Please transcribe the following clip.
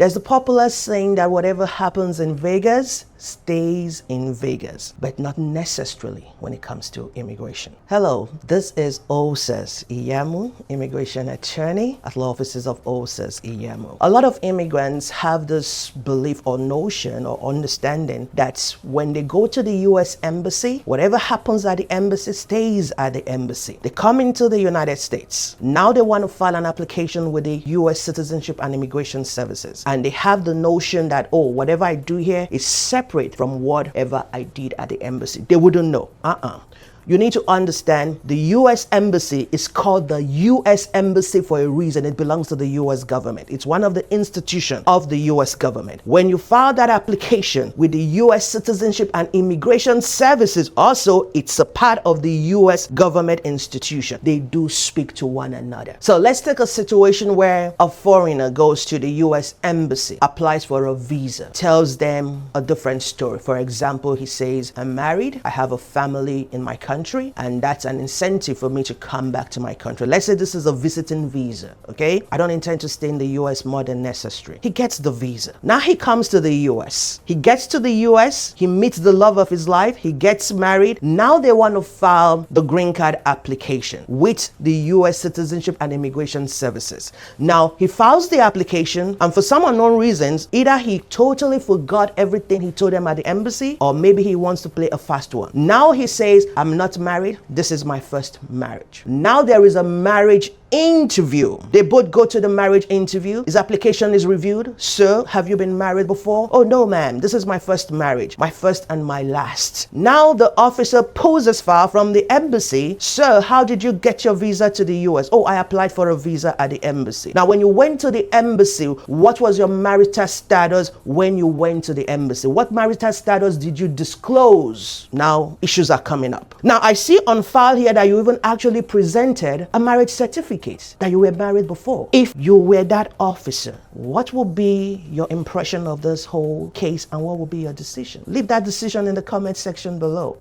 There's a popular saying that whatever happens in Vegas stays in Vegas, but not necessarily when it comes to immigration. Hello, this is Osas Iyamu, immigration attorney at law offices of Osas Iyamu. A lot of immigrants have this belief or notion or understanding that when they go to the U.S. Embassy, whatever happens at the embassy stays at the embassy. They come into the United States. Now they want to file an application with the U.S. Citizenship and Immigration Services. And they have the notion that, oh, whatever I do here is separate from whatever I did at the embassy. They wouldn't know. You need to understand the U.S. Embassy is called the U.S. Embassy for a reason. It belongs to the U.S. government. It's one of the institutions of the U.S. government. When you file that application with the U.S. Citizenship and Immigration Services, also, it's a part of the U.S. government institution. They do speak to one another. So let's take a situation where a foreigner goes to the U.S. Embassy, applies for a visa, tells them a different story. For example, he says, I'm married, I have a family in my country, and that's an incentive for me to come back to my country. Let's say this is a visiting visa, okay? I don't intend to stay in the US more than necessary. He gets the visa. Now he comes to the US. He gets to the US, he meets the love of his life, he gets married. Now they want to file the green card application with the US Citizenship and Immigration Services. Now he files the application, and for some unknown reasons, either he totally forgot everything he told them at the embassy, or maybe he wants to play a fast one. Now he says, I'm not married, this is my first marriage. Now there is a marriage interview. They both go to the marriage interview. His application is reviewed. Sir, have you been married before? Oh no, ma'am, this is my first marriage, my first and my last. Now the officer pulls his file from the embassy. Sir, how did you get your visa to the US? Oh, I applied for a visa at the embassy. Now when you went to the embassy, what was your marital status when you went to the embassy? What marital status did you disclose? Now issues are coming up. Now I see on file here that you even actually presented a marriage certificate that you were married before. If you were that officer, what will be your impression of this whole case and what will be your decision? Leave that decision in the comment section below.